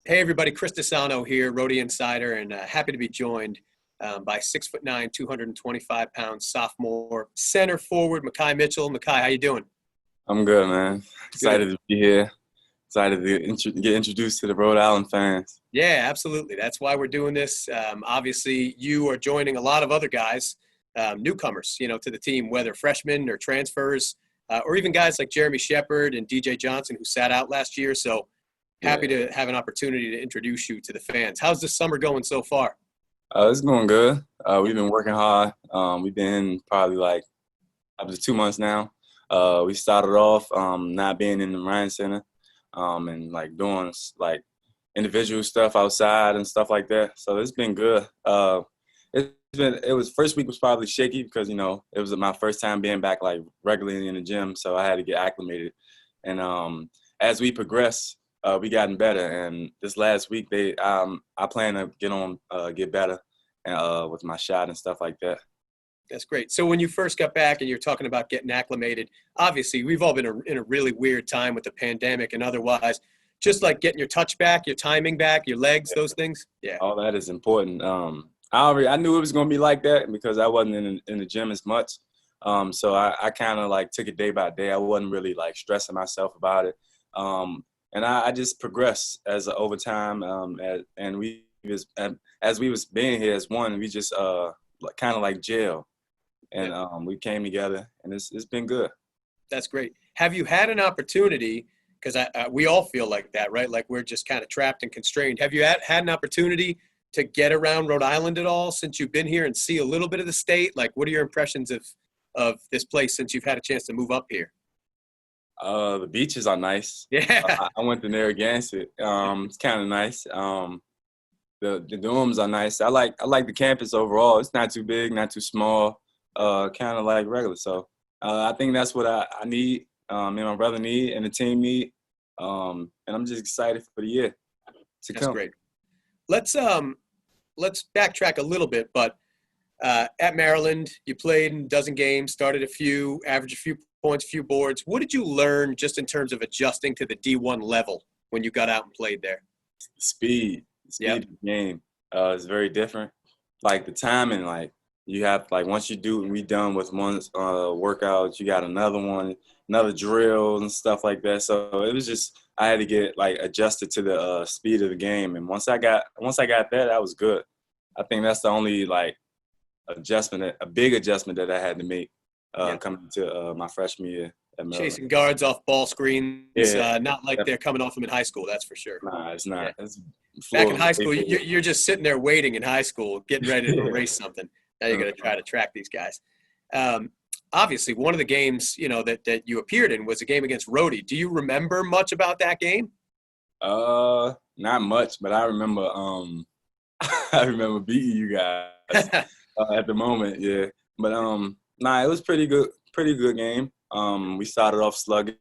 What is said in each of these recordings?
Hey everybody, Chris Desano here, Rhody Insider, and happy to be joined by 6'9", 225-pound sophomore center forward Makhi Mitchell. Makhi, how you doing? I'm good, man. Good. Excited to be here. Excited to get introduced to the Rhode Island fans. Yeah, absolutely. That's why we're doing this. Obviously, you are joining a lot of other guys, newcomers, to the team, whether freshmen or transfers, or even guys like Jeremy Shepard and DJ Johnson who sat out last year. So happy Yeah, to have an opportunity to introduce you to the fans. How's the summer going so far? it's going good. We've been working hard. We've been probably like up to 2 months now. We started off not being in the Ryan Center and like doing like individual stuff outside and stuff like that. So it's been good. First week was probably shaky because it was my first time being back like regularly in the gym, so I had to get acclimated. And as we progress, we gotten better. And this last week, I plan to get better, and with my shot and stuff like that. That's great. So when you first got back and you're talking about getting acclimated, obviously we've all been in a really weird time with the pandemic and otherwise, just like getting your touch back, your timing back, your legs, those things. Yeah, All that is important. I knew it was gonna be like that because I wasn't in the gym as much. So I kind of like took it day by day. I wasn't really like stressing myself about it. And I just progressed over time. And as we was being here as one, we just kind of like jail, and yeah, we came together, and it's been good. that's great. Have you had an opportunity, because we all feel like that, right? Like we're just kind of trapped and constrained. Have you had an opportunity to get around Rhode Island at all since you've been here and see a little bit of the state? Like, what are your impressions of this place since you've had a chance to move up here? The beaches are nice. Yeah, I went to Narragansett. It's kind of nice. The dorms are nice. I like the campus overall. It's not too big, not too small. Kind of like regular. So I think that's what I need. Me and my brother need, and the team need. And I'm just excited for the year to that's come. great. Let's backtrack a little bit, but at Maryland, you played in a dozen games, started a few, averaged a few points, a few boards. What did you learn just in terms of adjusting to the D1 level when you got out and played there? The Yep. speed of the game is very different. Like the timing, like you have like once you do and we done with one workout, you got another one, another drill and stuff like that. So it was just I had to get like adjusted to the speed of the game, and once I got that was good. I think that's the only like a big adjustment that I had to make Yeah. coming to my freshman year at Maryland. Chasing guards off ball screens, Yeah, not like they're coming off them in high school, that's for sure. nah, it's Yeah. not. It's Back in full high of school, you're just sitting there waiting in high school, getting ready to erase something. Now you're going to try to track these guys. Um, Obviously, one of the games that you appeared in was a game against Rhody. Do you remember much about that game? Not much, but I remember I remember beating you guys at the moment, yeah. But nah, it was pretty good game. We started off sluggish,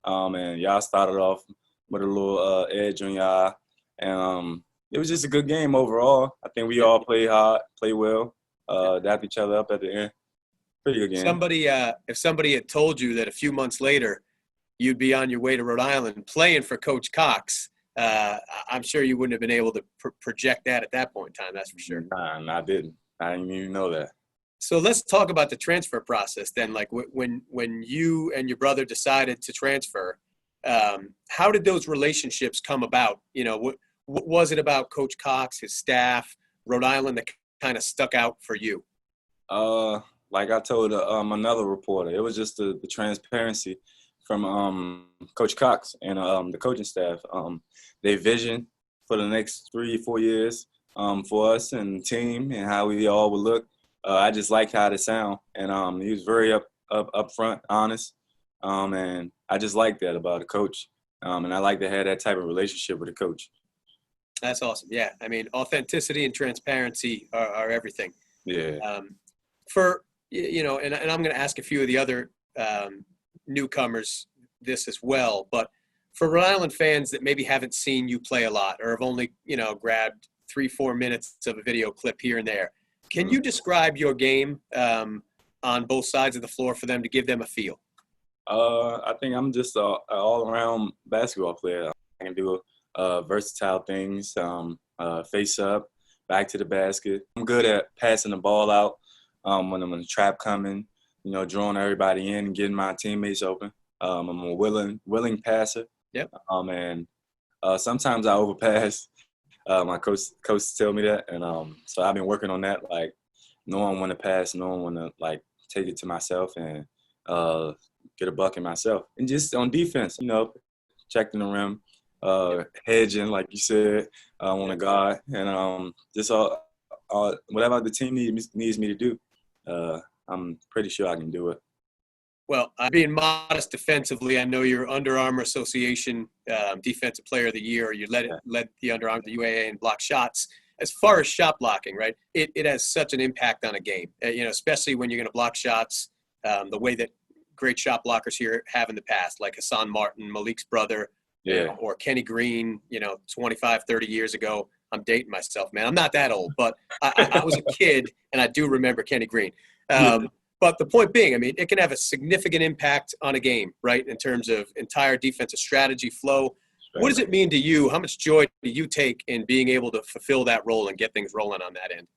and y'all started off with a little edge on y'all, and it was just a good game overall. I think we Yeah. all played hard, played well, dapped each other up at the end. Pretty good game. If somebody had told you that a few months later you'd be on your way to Rhode Island playing for Coach Cox, I'm sure you wouldn't have been able to project that at that point in time. That's for sure. Nah, I didn't. I didn't even know that. So let's talk about the transfer process then. Like when you and your brother decided to transfer, how did those relationships come about? What was it about Coach Cox, his staff, Rhode Island that kind of stuck out for you? Uh, like I told another reporter, it was just the transparency from Coach Cox and the coaching staff. Their vision for the next 3 4 years for us and the team and how we all would look. I just liked how it sound, and he was very upfront, honest, and I just like that about a coach. And I like to have that type of relationship with a coach. That's awesome. Yeah, I mean, authenticity and transparency are everything. Yeah. Um, and I'm going to ask a few of the other newcomers this as well, but for Rhode Island fans that maybe haven't seen you play a lot or have only, grabbed 3 4 minutes of a video clip here and there, can you describe your game on both sides of the floor for them to give them a feel? I think I'm just a all-around basketball player. I can do versatile things, face up, back to the basket. I'm good at passing the ball out when I'm in the trap coming, drawing everybody in and getting my teammates open. I'm a willing passer. Yep. And sometimes I overpass. My coach tell me that, and so I've been working on that, like knowing when to pass, knowing when to like take it to myself and get a bucket myself. And just on defense, checking the rim, hedging, like you said, on a guard, and just all whatever the team needs me to do. I'm pretty sure I can do it. Well, being modest defensively, I know you're Under Armour Association Defensive Player of the Year. You led the Under Armour, the UAA, in block shots. As far as shot blocking, right, it has such an impact on a game, especially when you're going to block shots the way that great shot blockers here have in the past, like Hassan Martin, Malik's brother, or Kenny Green, 25, 30 years ago. I'm dating myself, man. I'm not that old, but I was a kid, and I do remember Kenny Green. But the point being, I mean, it can have a significant impact on a game, right, in terms of entire defensive strategy, flow. What does it mean to you? How much joy do you take in being able to fulfill that role and get things rolling on that end?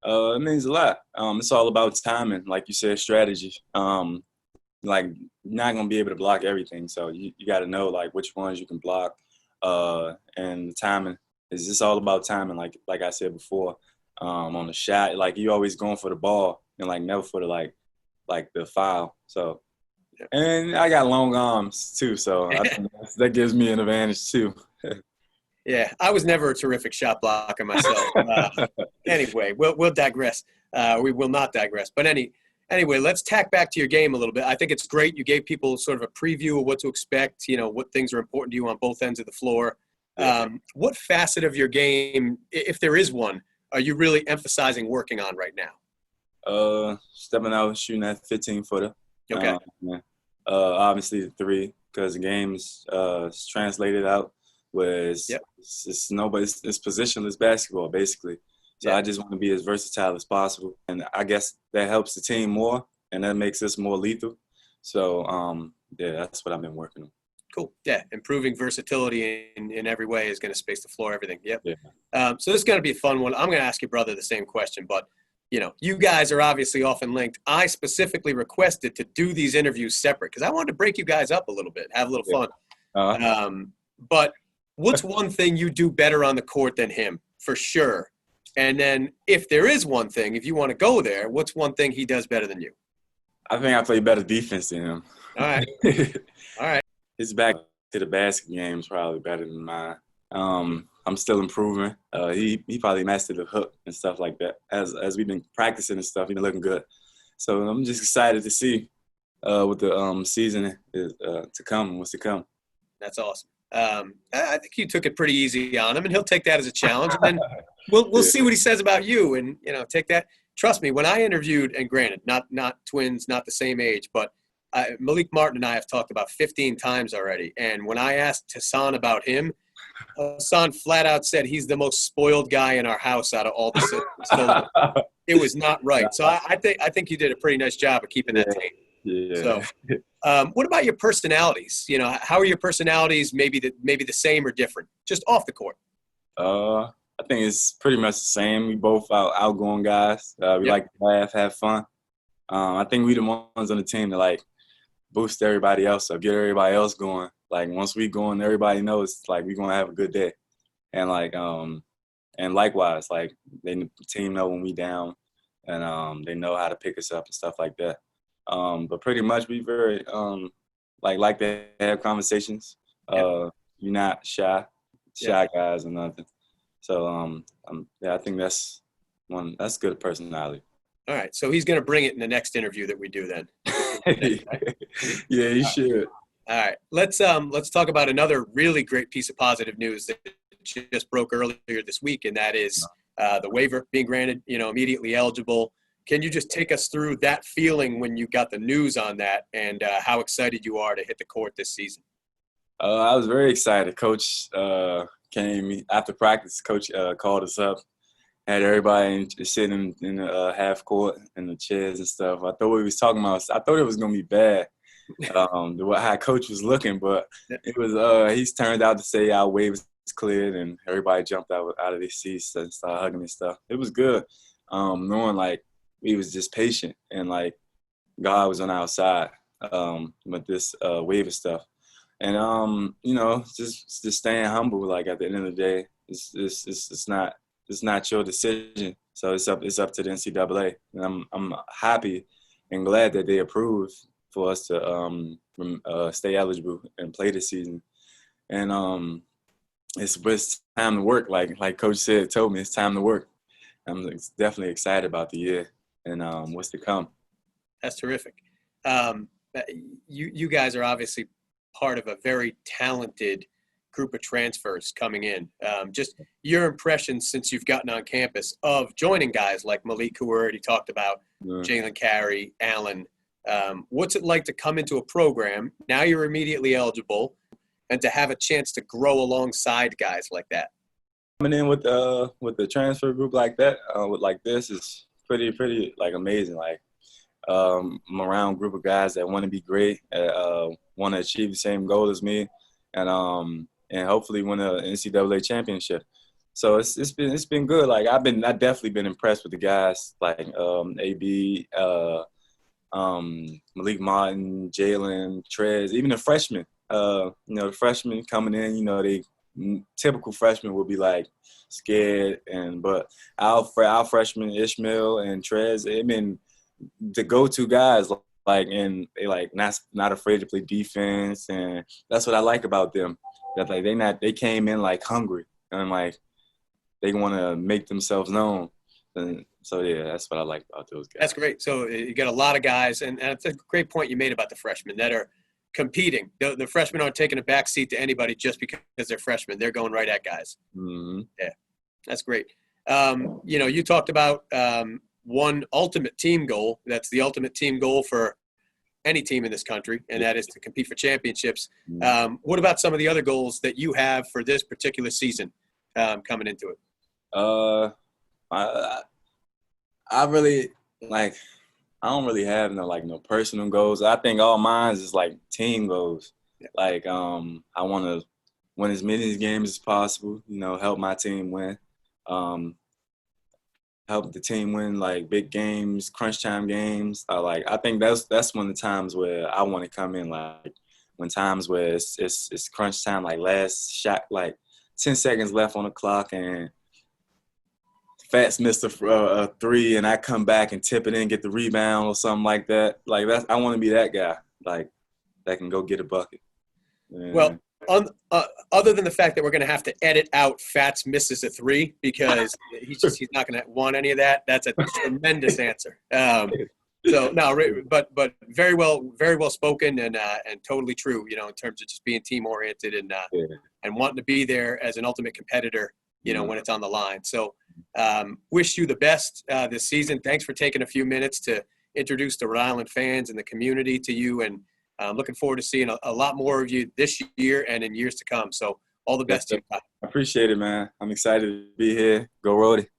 It means a lot. It's all about timing, like you said, strategy. Like, you're not going to be able to block everything, so you got to know, like, which ones you can block. And the timing is just all about timing, like I said before. On the shot, like, you always going for the ball and, like, never for the, like the foul. So, and I got long arms too, so I think that gives me an advantage too. Yeah, I was never a terrific shot blocker myself. Anyway, we'll digress. We will not digress. But anyway, let's tack back to your game a little bit. I think it's great. You gave people sort of a preview of what to expect, what things are important to you on both ends of the floor. What facet of your game, if there is one, are you really emphasizing working on right now? Stepping out, shooting that 15-footer. Okay. Obviously the three, because the game's translated out where it's positionless basketball, basically. So I just want to be as versatile as possible. And I guess that helps the team more, and that makes us more lethal. So, that's what I've been working on. Cool. Yeah, improving versatility in every way is going to space the floor, everything. Yep. Yeah. So this is going to be a fun one. I'm going to ask your brother the same question, but you guys are obviously often linked. I specifically requested to do these interviews separate because I wanted to break you guys up a little bit, have a little fun. But what's one thing you do better on the court than him, for sure? And then if there is one thing, if you want to go there, what's one thing he does better than you? I think I play better defense than him. All right. All right. His back to the basket game is probably better than mine. I'm still improving. He probably mastered the hook and stuff like that. As we've been practicing and stuff, he's been looking good. So I'm just excited to see what the season is to come. What's to come. That's awesome. I think you took it pretty easy on him, and he'll take that as a challenge. And then we'll see what he says about you, and take that. Trust me, when I interviewed, and granted, not twins, not the same age, but Malik Martin and I have talked about 15 times already. And when I asked Hassan about him, Hassan flat out said he's the most spoiled guy in our house out of all the siblings. So it was not right. So I think you did a pretty nice job of keeping that tape. Yeah. So, what about your personalities? How are your personalities? Maybe the same or different, just off the court. I think it's pretty much the same. We both outgoing guys. We like to laugh, have fun. I think we the ones on the team that like boost everybody else up, get everybody else going. Like once we going, everybody knows like we're gonna have a good day. And like and likewise, like the team know when we down, and they know how to pick us up and stuff like that. But pretty much we very like to have conversations. You're not shy guys or nothing. So I think that's good personality. All right, so he's going to bring it in the next interview that we do then. Yeah, he should. All right, let's talk about another really great piece of positive news that just broke earlier this week, and that is the waiver being granted. Immediately eligible. Can you just take us through that feeling when you got the news on that, and how excited you are to hit the court this season? I was very excited. Coach came after practice. Coach called us up. Had everybody sitting in the half court in the chairs and stuff. I thought what he was talking about, I thought it was going to be bad, how Coach was looking, but it was. He's turned out to say our waiver cleared and everybody jumped out of their seats and started hugging and stuff. It was good, knowing like we was just patient and like God was on our side with this waiver stuff. And just staying humble. Like at the end of the day, it's not your decision. So it's up to the NCAA. And I'm happy and glad that they approved for us to stay eligible and play this season. And it's time to work. Like Coach told me, it's time to work. I'm definitely excited about the year and what's to come. That's terrific. You guys are obviously part of a very talented group of transfers coming in. Just your impressions since you've gotten on campus of joining guys like Makhi, who we already talked about, Jalen Carey, Allen. What's it like to come into a program, now you're immediately eligible, and to have a chance to grow alongside guys like that? Coming in with the transfer group like that, with like this is pretty like amazing. Like I'm around a group of guys that want to be great, want to achieve the same goal as me, and hopefully win an NCAA championship. So it's been good. Like I've definitely been impressed with the guys like AB, Malik Martin, Jalen, Trez, even the freshmen. The freshmen coming in, they typical freshmen will be like scared, but our freshmen Ishmael and Trez, they've been the go-to guys, and they like not afraid to play defense, and that's what I like about them. That like they came in like hungry and like they want to make themselves known. And so yeah, that's what I like about those guys. That's great. So you got a lot of guys, and it's a great point you made about the freshmen that are competing. The freshmen aren't taking a back seat to anybody just because they're freshmen. They're going right at guys. Mm-hmm. Yeah, that's great. You talked about one ultimate team goal. That's the ultimate team goal for any team in this country, and that is to compete for championships. What about some of the other goals that you have for this particular season coming into it? I really like. I don't really have no personal goals. I think all mine is like team goals. Yeah. Like I want to win as many games as possible. Help my team win. Help the team win like big games, crunch time games. I think that's one of the times where I want to come in, like when times where it's crunch time, like last shot, like 10 seconds left on the clock, and Fats missed a three, and I come back and tip it in, get the rebound or something like that. Like I want to be that guy, like that can go get a bucket. Yeah. Well, other than the fact that we're going to have to edit out Fats misses a three because he's not going to want any of that. That's a tremendous answer. So no, but very well spoken and totally true. In terms of just being team oriented and wanting to be there as an ultimate competitor. When it's on the line. So wish you the best this season. Thanks for taking a few minutes to introduce the Rhode Island fans and the community to you. And I'm looking forward to seeing a lot more of you this year and in years to come. So all the best to you. I appreciate it, man. I'm excited to be here. Go Rhody.